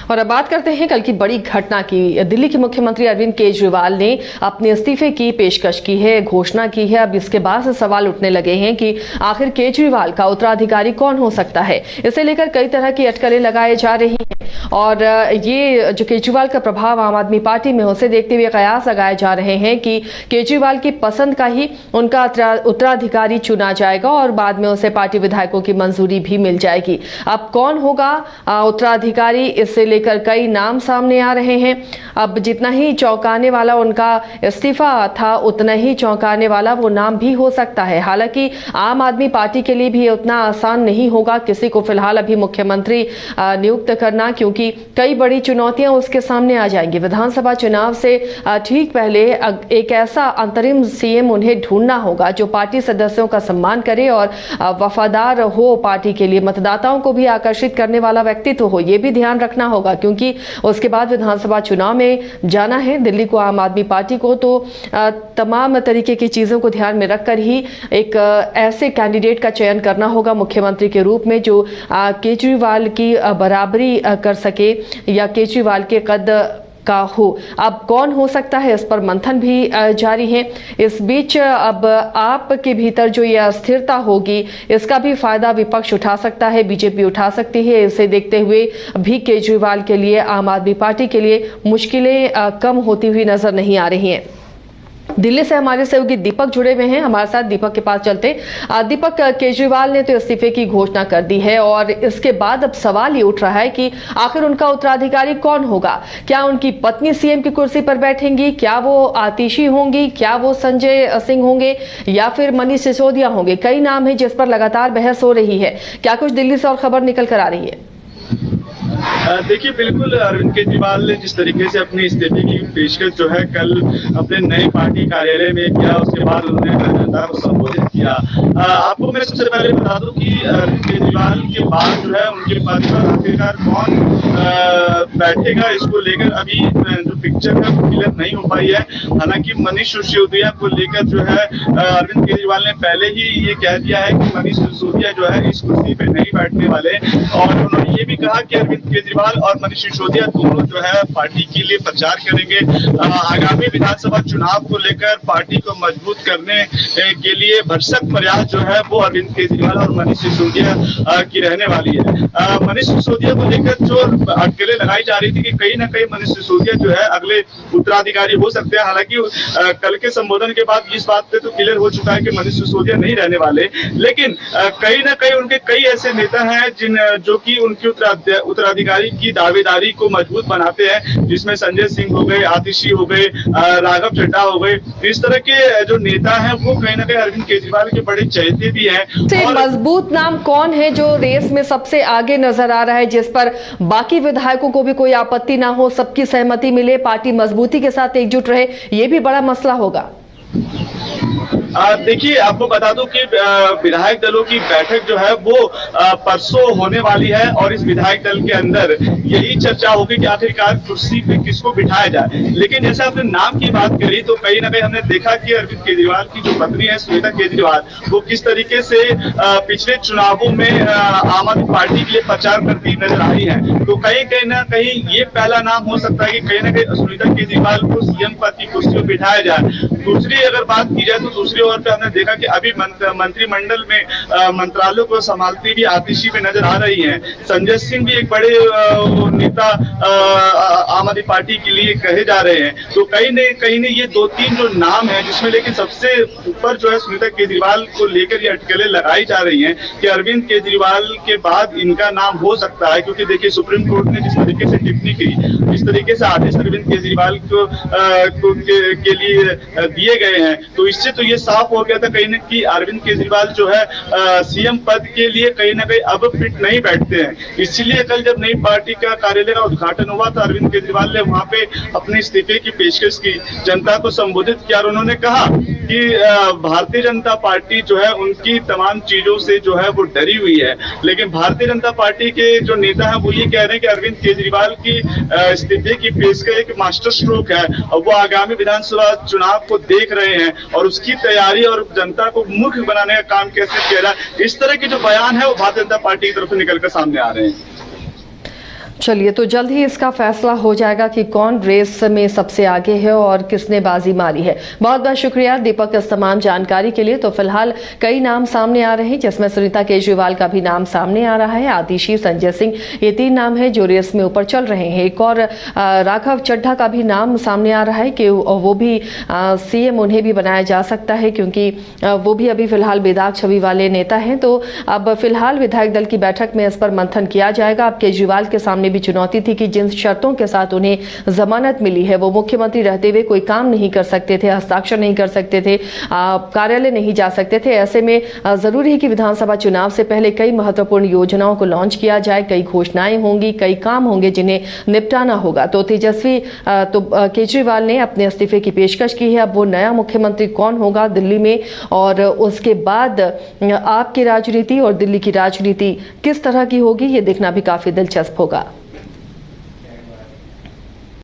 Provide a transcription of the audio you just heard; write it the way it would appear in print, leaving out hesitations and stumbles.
और अब बात करते हैं कल की बड़ी घटना की। दिल्ली के मुख्यमंत्री अरविंद केजरीवाल ने अपने इस्तीफे की पेशकश की है, घोषणा की है। अब इसके बाद से सवाल उठने लगे हैं कि आखिर केजरीवाल का उत्तराधिकारी कौन हो सकता है। इसे लेकर कई तरह की अटकलें लगाए जा रही हैं और ये जो केजरीवाल का प्रभाव आम आदमी पार्टी में, उसे देखते हुए कयास लगाए जा रहे हैं कि केजरीवाल की पसंद का ही उनका उत्तराधिकारी चुना जाएगा और बाद में उसे पार्टी विधायकों की मंजूरी भी मिल जाएगी। अब कौन होगा उत्तराधिकारी, इससे लेकर कई नाम सामने आ रहे हैं। अब जितना ही चौंकाने वाला उनका इस्तीफा था, उतना ही चौंकाने वाला वो नाम भी हो सकता है। हालांकि आम आदमी पार्टी के लिए भी उतना आसान नहीं होगा किसी को फिलहाल अभी मुख्यमंत्री नियुक्त करना, क्योंकि कई बड़ी चुनौतियां उसके सामने आ जाएंगी। विधानसभा चुनाव से ठीक पहले एक ऐसा अंतरिम सीएम उन्हें ढूंढना होगा जो पार्टी सदस्यों का सम्मान करे और वफादार हो, पार्टी के लिए मतदाताओं को भी आकर्षित करने वाला व्यक्तित्व हो। ये भी ध्यान रखना होगा क्योंकि उसके बाद विधानसभा चुनाव में जाना है दिल्ली को, आम आदमी पार्टी को। तो तमाम तरीके की चीजों को ध्यान में रखकर ही एक ऐसे कैंडिडेट का चयन करना होगा मुख्यमंत्री के रूप में जो केजरीवाल की बराबरी कर सके या केजरीवाल के कद का हो। अब कौन हो सकता है, इस पर मंथन भी जारी है। इस बीच अब आपके भीतर जो ये अस्थिरता होगी, इसका भी फायदा विपक्ष उठा सकता है, बीजेपी उठा सकती है। इसे देखते हुए भी केजरीवाल के लिए, आम आदमी पार्टी के लिए मुश्किलें कम होती हुई नजर नहीं आ रही हैं। दिल्ली से हमारे सहयोगी दीपक जुड़े हुए हैं, हमारे साथ। दीपक के पास चलते। दीपक, केजरीवाल ने तो इस्तीफे की घोषणा कर दी है और इसके बाद अब सवाल ये उठ रहा है कि आखिर उनका उत्तराधिकारी कौन होगा। क्या उनकी पत्नी सीएम की कुर्सी पर बैठेंगी, क्या वो आतिशी होंगी, क्या वो संजय सिंह होंगे या फिर मनीष सिसोदिया होंगे। कई नाम है जिस पर लगातार बहस हो रही है। क्या कुछ दिल्ली से और खबर निकल कर आ रही है? देखिए, बिल्कुल अरविंद केजरीवाल ने जिस तरीके से अपने इस्तीफे की पेशकश जो है कल अपने नए पार्टी कार्यालय में किया, उसके बाद उन्होंने जनता को संबोधित किया। आपको मैं सबसे पहले बता दूं कि अरविंद केजरीवाल के बाद जो है उनके पद पर आखिरकार कौन बैठेगा, इसको लेकर अभी जो पिक्चर है वो क्लियर नहीं हो पाई है। हालांकि मनीष सिसोदिया को लेकर जो है अरविंद केजरीवाल ने पहले ही ये कह दिया है कि मनीष सिसोदिया जो है इस कुर्सी पे नहीं बैठने वाले, और उन्होंने ये भी कहा कि अरविंद केजरीवाल और मनीष सिसोदिया दोनों जो है पार्टी के लिए प्रचार करेंगे। आगामी विधानसभा चुनाव को लेकर पार्टी को मजबूत करने के लिए भरसक प्रयास जो है वो अरविंद केजरीवाल और मनीष सिसोदिया की रहने वाली है। मनीष सिसोदिया को लेकर जो अटकलें लगाई जा रही थी कि कहीं ना कहीं मनीष सिसोदिया जो है अगले उत्तराधिकारी हो सकते हैं। हालांकि कल के संबोधन के बाद इस बात पे तो क्लियर हो चुका है कि मनीष सिसोदिया नहीं रहने वाले, लेकिन कहीं ना कहीं उनके कई ऐसे नेता हैं जो कि उनकी उत्तराधिकारी की दावेदारी को मजबूत बनाते हैं, जिसमें संजय सिंह हो गए, आतिशी हो गए, राघव चड्ढा हो गए। इस तरह के जो नेता हैं वो कहीं ना कहीं अरविंद केजरीवाल के बड़े चहेते भी हैं। और मजबूत नाम कौन है जो रेस में सबसे आगे नजर आ रहा है, जिस पर बाकी विधायकों को भी कोई आपत्ति ना हो, सबकी सहमति मिले, पार्टी मजबूती के साथ एकजुट रहे, ये भी बड़ा मसला होगा। देखिए, आपको बता दूं कि विधायक दलों की बैठक जो है वो परसों होने वाली है और इस विधायक दल के अंदर यही चर्चा होगी कि आखिरकार कुर्सी पे किसको बिठाया जाए। लेकिन जैसे आपने नाम की बात करी तो कहीं ना कहीं हमने देखा कि अरविंद केजरीवाल की जो पत्नी है श्वेता केजरीवाल, वो किस तरीके से पिछले चुनावों में आम आदमी पार्टी के लिए प्रचार करती नजर आई है। तो कहीं ना कहीं ये पहला नाम हो सकता है कि कहीं ना कहीं श्वेता केजरीवाल को सीएम पद की कुर्सी पर बिठाया जाए। दूसरी अगर बात की जाए तो दूसरी ओर पे हमने देखा कि अभी मंत्रिमंडल में मंत्रालयों को संभालती भी आतिशी में नजर आ रही हैं। संजय सिंह भी एक बड़े नेता आम आदमी पार्टी के लिए कहे जा रहे हैं। तो कहीं न ये दो तीन जो नाम है, जिसमें लेकिन सबसे ऊपर जो है सुनीता केजरीवाल को लेकर ये अटकलें लगाई जा रही हैं कि अरविंद केजरीवाल के बाद इनका नाम हो सकता है। क्योंकि देखिए, सुप्रीम कोर्ट ने जिस तरीके से टिप्पणी की, जिस तरीके से आदेश अरविंद केजरीवाल के लिए दिए गए हैं, तो इससे तो ये साफ हो गया था कहीं ना कि अरविंद केजरीवाल जो है सीएम पद के लिए कहीं ना कहीं अब फिट नहीं बैठते हैं। इसलिए कल जब नई पार्टी का कार्यालय का उद्घाटन हुआ तो अरविंद केजरीवाल ने वहां पे अपने इस्तीफे की पेशकश की, जनता को संबोधित किया और उन्होंने कहा कि भारतीय जनता पार्टी जो है उनकी तमाम चीजों से जो है वो डरी हुई है। लेकिन भारतीय जनता पार्टी के जो नेता है वो ये कह रहे हैं कि अरविंद केजरीवाल की इस्तीफे की पेशकश एक मास्टर स्ट्रोक है और वो आगामी विधानसभा चुनाव को देख रहे हैं और उसकी तैयारी और जनता को मूर्ख बनाने का काम कैसे किया जाए, इस तरह के जो बयान है वो भारतीय जनता पार्टी की तरफ से निकलकर सामने आ रहे हैं। चलिए, तो जल्द ही इसका फैसला हो जाएगा कि कौन रेस में सबसे आगे है और किसने बाजी मारी है। बहुत बहुत शुक्रिया दीपक इस तमाम जानकारी के लिए। तो फिलहाल कई नाम सामने आ रहे हैं, जिसमें सुनीता केजरीवाल का भी नाम सामने आ रहा है, आतिशी, संजय सिंह, ये 3 नाम है जो रेस में ऊपर चल रहे हैं। एक और राघव चड्ढा का भी नाम सामने आ रहा है कि वो भी सीएम उन्हें भी बनाया जा सकता है, क्योंकि वो भी अभी फिलहाल बेदाग छवि वाले नेता हैं। तो अब फिलहाल विधायक दल की बैठक में इस पर मंथन किया जाएगा। अब केजरीवाल के सामने भी चुनौती थी कि जिन शर्तों के साथ उन्हें जमानत मिली है, वो मुख्यमंत्री रहते हुए कोई काम नहीं कर सकते थे, हस्ताक्षर नहीं कर सकते थे, कार्यालय नहीं जा सकते थे। ऐसे में जरूरी है कि विधानसभा चुनाव से पहले कई महत्वपूर्ण योजनाओं को लॉन्च किया जाए, कई घोषणाएं होंगी, कई काम होंगे जिन्हें निपटाना होगा। तो केजरीवाल ने अपने इस्तीफे की पेशकश की है। अब वो नया मुख्यमंत्री कौन होगा दिल्ली में, और उसके बाद आपकी राजनीति और दिल्ली की राजनीति किस तरह की होगी, ये देखना भी काफी दिलचस्प होगा।